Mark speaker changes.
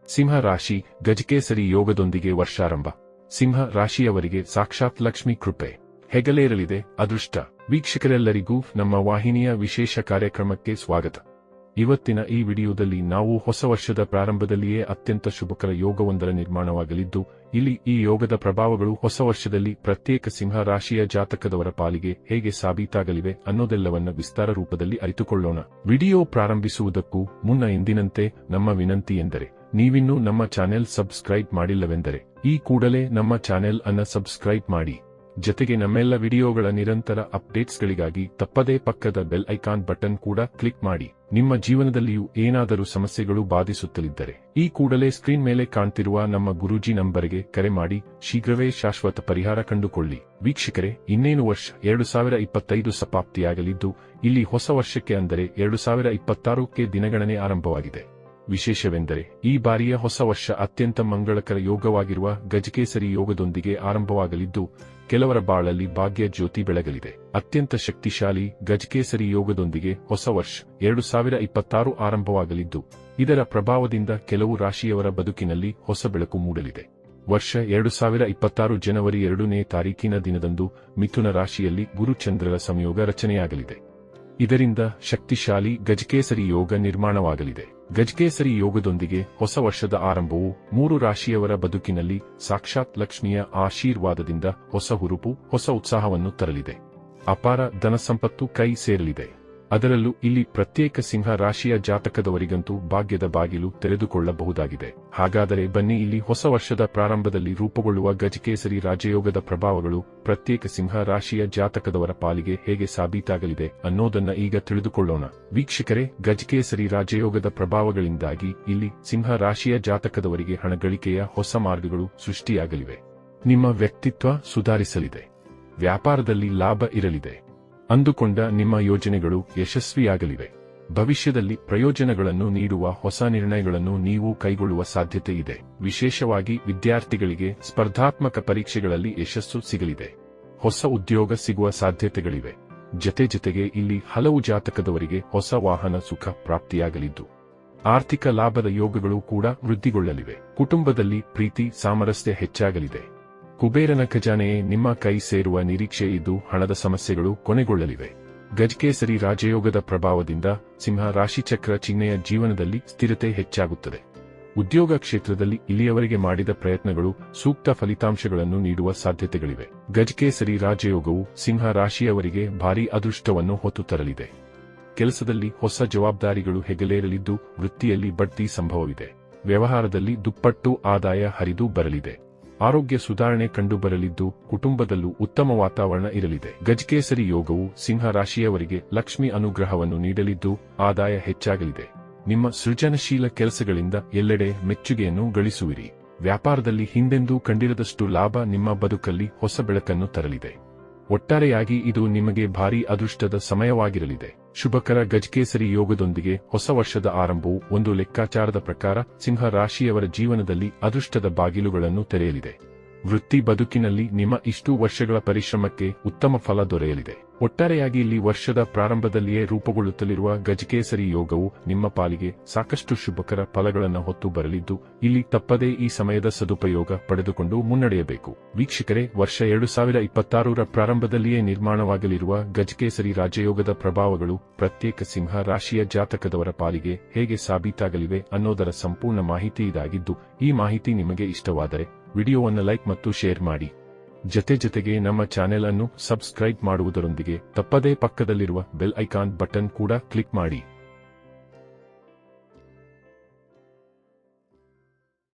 Speaker 1: ಸಿಂಹ ರಾಶಿ ಗಜಕೇಸರಿ ಯೋಗದೊಂದಿಗೆ ವರ್ಷಾರಂಭ. ಸಿಂಹ ರಾಶಿಯವರಿಗೆ ಸಾಕ್ಷಾತ್ ಲಕ್ಷ್ಮಿ ಕೃಪೆ ಹೆಗಲೇರಲಿದೆ. ಅದೃಷ್ಟ. ವೀಕ್ಷಕರೆಲ್ಲರಿಗೂ ನಮ್ಮ ವಾಹಿನಿಯ ವಿಶೇಷ ಕಾರ್ಯಕ್ರಮಕ್ಕೆ ಸ್ವಾಗತ. ಇವತ್ತಿನ ಈ ವಿಡಿಯೋದಲ್ಲಿ ನಾವು ಹೊಸ ವರ್ಷದ ಪ್ರಾರಂಭದಲ್ಲಿಯೇ ಅತ್ಯಂತ ಶುಭಕರ ಯೋಗವೊಂದರ ನಿರ್ಮಾಣವಾಗಲಿದ್ದು, ಇಲ್ಲಿ ಈ ಯೋಗದ ಪ್ರಭಾವಗಳು ಹೊಸ ವರ್ಷದಲ್ಲಿ ಪ್ರತ್ಯೇಕ ಸಿಂಹ ರಾಶಿಯ ಜಾತಕದವರ ಪಾಲಿಗೆ ಹೇಗೆ ಸಾಬೀತಾಗಲಿವೆ ಅನ್ನೋದೆಲ್ಲವನ್ನ ವಿಸ್ತಾರ ರೂಪದಲ್ಲಿ ಅರಿತುಕೊಳ್ಳೋಣ. ವಿಡಿಯೋ ಪ್ರಾರಂಭಿಸುವುದಕ್ಕೂ ಮುನ್ನ ಎಂದಿನಂತೆ ನಮ್ಮ ವಿನಂತಿ ಎಂದರೆ, ನೀವಿನ್ನೂ ನಮ್ಮ ಚಾನೆಲ್ ಸಬ್ಸ್ಕ್ರೈಬ್ ಮಾಡಿಲ್ಲವೆಂದರೆ ಈ ಕೂಡಲೇ ನಮ್ಮ ಚಾನೆಲ್ ಅನ್ನ ಸಬ್ಸ್ಕ್ರೈಬ್ ಮಾಡಿ. ಜೊತೆಗೆ ನಮ್ಮೆಲ್ಲ ವಿಡಿಯೋಗಳ ನಿರಂತರ ಅಪ್ಡೇಟ್ಸ್ಗಳಿಗಾಗಿ ತಪ್ಪದೇ ಪಕ್ಕದ ಬೆಲ್ ಐಕಾನ್ ಬಟನ್ ಕೂಡ ಕ್ಲಿಕ್ ಮಾಡಿ. ನಿಮ್ಮ ಜೀವನದಲ್ಲಿಯೂ ಏನಾದರೂ ಸಮಸ್ಯೆಗಳು ಬಾಧಿಸುತ್ತಲಿದ್ದರೆ ಈ ಕೂಡಲೇ ಸ್ಕ್ರೀನ್ ಮೇಲೆ ಕಾಣ್ತಿರುವ ನಮ್ಮ ಗುರೂಜಿ ನಂಬರ್ಗೆ ಕರೆ ಮಾಡಿ ಶೀಘ್ರವೇ ಶಾಶ್ವತ ಪರಿಹಾರ ಕಂಡುಕೊಳ್ಳಿ. ವೀಕ್ಷಕರೇ, ಇನ್ನೇನು ವರ್ಷ 2025 ಸಮಾಪ್ತಿಯಾಗಲಿದ್ದು, ಇಲ್ಲಿ ಹೊಸ ವರ್ಷಕ್ಕೆ ಅಂದರೆ 2026ಕ್ಕೆ ದಿನಗಣನೆ ಆರಂಭವಾಗಿದೆ. ವಿಶೇಷವೆಂದರೆ ಈ ಬಾರಿಯ ಹೊಸ ವರ್ಷ ಅತ್ಯಂತ ಮಂಗಳಕರ ಯೋಗವಾಗಿರುವ ಗಜಕೇಸರಿ ಯೋಗದೊಂದಿಗೆ ಆರಂಭವಾಗಲಿದ್ದು, ಕೆಲವರ ಬಾಳಲ್ಲಿ ಭಾಗ್ಯ ಜ್ಯೋತಿ ಬೆಳಗಲಿದೆ. ಅತ್ಯಂತ ಶಕ್ತಿಶಾಲಿ ಗಜಕೇಸರಿ ಯೋಗದೊಂದಿಗೆ ಹೊಸ ವರ್ಷ 2026 ಆರಂಭವಾಗಲಿದ್ದು, ಇದರ ಪ್ರಭಾವದಿಂದ ಕೆಲವು ರಾಶಿಯವರ ಬದುಕಿನಲ್ಲಿ ಹೊಸ ಬೆಳಕು ಮೂಡಲಿದೆ. ವರ್ಷ 2026 ಜನವರಿ 2ನೇ ತಾರೀಕಿನ ದಿನದಂದು ಮಿಥುನ ರಾಶಿಯಲ್ಲಿ ಗುರುಚಂದ್ರರ ಸಂಯೋಗ ರಚನೆಯಾಗಲಿದೆ. ಇದರಿಂದ ಶಕ್ತಿಶಾಲಿ ಗಜಕೇಸರಿ ಯೋಗ ನಿರ್ಮಾಣವಾಗಲಿದೆ. ಗಜಕೇಸರಿ ಯೋಗದೊಂದಿಗೆ ಹೊಸ ವರ್ಷದ ಆರಂಭವು 3 ರಾಶಿಯವರ ಬದುಕಿನಲ್ಲಿ ಸಾಕ್ಷಾತ್ ಲಕ್ಷ್ಮಿಯ ಆಶೀರ್ವಾದದಿಂದ ಹೊಸ ಹುರುಪು, ಹೊಸ ಉತ್ಸಾಹವನ್ನು ತರಲಿದೆ. ಅಪಾರ ಧನಸಂಪತ್ತು ಕೈ ಸೇರಲಿದೆ. ಅದರಲ್ಲೂ ಇಲ್ಲಿ ಪ್ರತ್ಯೇಕ ಸಿಂಹ ರಾಶಿಯ ಜಾತಕದವರಿಗಂತೂ ಭಾಗ್ಯದ ಬಾಗಿಲು ತೆರೆದುಕೊಳ್ಳಬಹುದಾಗಿದೆ. ಹಾಗಾದರೆ ಬನ್ನಿ, ಇಲ್ಲಿ ಹೊಸ ವರ್ಷದ ಪ್ರಾರಂಭದಲ್ಲಿ ರೂಪುಗೊಳ್ಳುವ ಗಜಕೇಸರಿ ರಾಜಯೋಗದ ಪ್ರಭಾವಗಳು ಪ್ರತ್ಯೇಕ ಸಿಂಹ ರಾಶಿಯ ಜಾತಕದವರ ಪಾಲಿಗೆ ಹೇಗೆ ಸಾಬೀತಾಗಲಿದೆ ಅನ್ನೋದನ್ನ ಈಗ ತಿಳಿದುಕೊಳ್ಳೋಣ. ವೀಕ್ಷಕರೇ, ಗಜಕೇಸರಿ ರಾಜಯೋಗದ ಪ್ರಭಾವಗಳಿಂದಾಗಿ ಇಲ್ಲಿ ಸಿಂಹ ರಾಶಿಯ ಜಾತಕದವರಿಗೆ ಹಣಗಳಿಕೆಯ ಹೊಸ ಮಾರ್ಗಗಳು ಸೃಷ್ಟಿಯಾಗಲಿವೆ. ನಿಮ್ಮ ವ್ಯಕ್ತಿತ್ವ ಸುಧಾರಿಸಲಿದೆ. ವ್ಯಾಪಾರದಲ್ಲಿ ಲಾಭ ಇರಲಿದೆ. ಅಂದುಕೊಂಡ ನಿಮ್ಮ ಯೋಜನೆಗಳು ಯಶಸ್ವಿಯಾಗಲಿವೆ. ಭವಿಷ್ಯದಲ್ಲಿ ಪ್ರಯೋಜನಗಳನ್ನು ನೀಡುವ ಹೊಸ ನಿರ್ಣಯಗಳನ್ನು ನೀವು ಕೈಗೊಳ್ಳುವ ಸಾಧ್ಯತೆ ಇದೆ. ವಿಶೇಷವಾಗಿ ವಿದ್ಯಾರ್ಥಿಗಳಿಗೆ ಸ್ಪರ್ಧಾತ್ಮಕ ಪರೀಕ್ಷೆಗಳಲ್ಲಿ ಯಶಸ್ಸು ಸಿಗಲಿದೆ. ಹೊಸ ಉದ್ಯೋಗ ಸಿಗುವ ಸಾಧ್ಯತೆಗಳಿವೆ. ಜೊತೆಗೆ ಇಲ್ಲಿ ಹಲವು ಜಾತಕದವರಿಗೆ ಹೊಸ ವಾಹನ ಸುಖ ಪ್ರಾಪ್ತಿಯಾಗಲಿದ್ದು, ಆರ್ಥಿಕ ಲಾಭದ ಯೋಗಗಳು ಕೂಡ ವೃದ್ಧಿಗೊಳ್ಳಲಿವೆ. ಕುಟುಂಬದಲ್ಲಿ ಪ್ರೀತಿ ಸಾಮರಸ್ಯ ಹೆಚ್ಚಾಗಲಿದೆ. ಕುಬೇರನ ಖಜಾನೆಯೇ ನಿಮ್ಮ ಕೈ ಸೇರುವ ನಿರೀಕ್ಷೆ ಇದ್ದು, ಹಣದ ಸಮಸ್ಯೆಗಳು ಕೊನೆಗೊಳ್ಳಲಿವೆ. ಗಜಕೇಸರಿ ರಾಜಯೋಗದ ಪ್ರಭಾವದಿಂದ ಸಿಂಹ ರಾಶಿಚಕ್ರ ಚಿಹ್ನೆಯ ಜೀವನದಲ್ಲಿ ಸ್ಥಿರತೆ ಹೆಚ್ಚಾಗುತ್ತದೆ. ಉದ್ಯೋಗ ಕ್ಷೇತ್ರದಲ್ಲಿ ಇಲ್ಲಿಯವರೆಗೆ ಮಾಡಿದ ಪ್ರಯತ್ನಗಳು ಸೂಕ್ತ ಫಲಿತಾಂಶಗಳನ್ನು ನೀಡುವ ಸಾಧ್ಯತೆಗಳಿವೆ. ಗಜಕೇಸರಿ ರಾಜಯೋಗವು ಸಿಂಹ ರಾಶಿಯವರಿಗೆ ಭಾರೀ ಅದೃಷ್ಟವನ್ನು ಹೊತ್ತು ತರಲಿದೆ. ಕೆಲಸದಲ್ಲಿ ಹೊಸ ಜವಾಬ್ದಾರಿಗಳು ಹೆಗಲೇರಲಿದ್ದು, ವೃತ್ತಿಯಲ್ಲಿ ಬಡ್ತಿ ಸಂಭವವಿದೆ. ವ್ಯವಹಾರದಲ್ಲಿ ದುಪ್ಪಟ್ಟು ಆದಾಯ ಹರಿದು ಬರಲಿದೆ. ಆರೋಗ್ಯ ಸುಧಾರಣೆ ಕಂಡುಬರಲಿದ್ದು, ಕುಟುಂಬದಲ್ಲೂ ಉತ್ತಮ ವಾತಾವರಣ ಇರಲಿದೆ. ಗಜಕೇಸರಿ ಯೋಗವು ಸಿಂಹ ರಾಶಿಯವರಿಗೆ ಲಕ್ಷ್ಮಿ ಅನುಗ್ರಹವನ್ನು ನೀಡಲಿದ್ದು, ಆದಾಯ ಹೆಚ್ಚಾಗಲಿದೆ. ನಿಮ್ಮ ಸೃಜನಶೀಲ ಕೆಲಸಗಳಿಂದ ಎಲ್ಲೆಡೆ ಮೆಚ್ಚುಗೆಯನ್ನು ಗಳಿಸುವಿರಿ. ವ್ಯಾಪಾರದಲ್ಲಿ ಹಿಂದೆಂದೂ ಕಂಡಿರದಷ್ಟು ಲಾಭ ನಿಮ್ಮ ಬದುಕಲ್ಲಿ ಹೊಸ ಬೆಳಕನ್ನು ತರಲಿದೆ. ಒಟ್ಟಾರೆಯಾಗಿ ಇದು ನಿಮಗೆ ಭಾರೀ ಅದೃಷ್ಟದ ಸಮಯವಾಗಿರಲಿದೆ. ಶುಭಕರ ಗಜಕೇಸರಿ ಯೋಗದೊಂದಿಗೆ ಹೊಸ ವರ್ಷದ ಆರಂಭವು ಒಂದು ಲೆಕ್ಕಾಚಾರದ ಪ್ರಕಾರ ಸಿಂಹ ರಾಶಿಯವರ ಜೀವನದಲ್ಲಿ ಅದೃಷ್ಟದ ಬಾಗಿಲುಗಳನ್ನು ತೆರೆಯಲಿದೆ. ವೃತ್ತಿ ಬದುಕಿನಲ್ಲಿ ನಿಮ್ಮ ಇಷ್ಟು ವರ್ಷಗಳ ಪರಿಶ್ರಮಕ್ಕೆ ಉತ್ತಮ ಫಲ ದೊರೆಯಲಿದೆ. ಒಟ್ಟಾರೆಯಾಗಿ ಇಲ್ಲಿ ವರ್ಷದ ಪ್ರಾರಂಭದಲ್ಲಿಯೇ ರೂಪುಗೊಳ್ಳುತ್ತಲಿರುವ ಗಜಕೇಸರಿ ಯೋಗವು ನಿಮ್ಮ ಪಾಲಿಗೆ ಸಾಕಷ್ಟು ಶುಭಕರ ಫಲಗಳನ್ನು ಹೊತ್ತು ಬರಲಿದ್ದು, ಇಲ್ಲಿ ತಪ್ಪದೇ ಈ ಸಮಯದ ಸದುಪಯೋಗ ಪಡೆದುಕೊಂಡು ಮುನ್ನಡೆಯಬೇಕು. ವೀಕ್ಷಕರೇ, ವರ್ಷ 2026ರ ಪ್ರಾರಂಭದಲ್ಲಿಯೇ ನಿರ್ಮಾಣವಾಗಲಿರುವ ಗಜಕೇಸರಿ ರಾಜಯೋಗದ ಪ್ರಭಾವಗಳು ಪ್ರತ್ಯೇಕ ಸಿಂಹ ರಾಶಿಯ ಜಾತಕದವರ ಪಾಲಿಗೆ ಹೇಗೆ ಸಾಬೀತಾಗಲಿವೆ ಅನ್ನೋದರ ಸಂಪೂರ್ಣ ಮಾಹಿತಿ ಇದಾಗಿದ್ದು, ಈ ಮಾಹಿತಿ ನಿಮಗೆ ಇಷ್ಟವಾದರೆ ವಿಡಿಯೋವನ್ನು ಲೈಕ್ ಮತ್ತು ಶೇರ್ ಮಾಡಿ. ಜೊತೆಗೆ ನಮ್ಮ ಚಾನೆಲ್ ಅನ್ನು ಸಬ್ಸ್ಕ್ರೈಬ್ ಮಾಡುವುದರೊಂದಿಗೆ ತಪ್ಪದೇ ಪಕ್ಕದಲ್ಲಿರುವ ಬೆಲ್ ಐಕಾನ್ ಬಟನ್ ಕೂಡ ಕ್ಲಿಕ್ ಮಾಡಿ.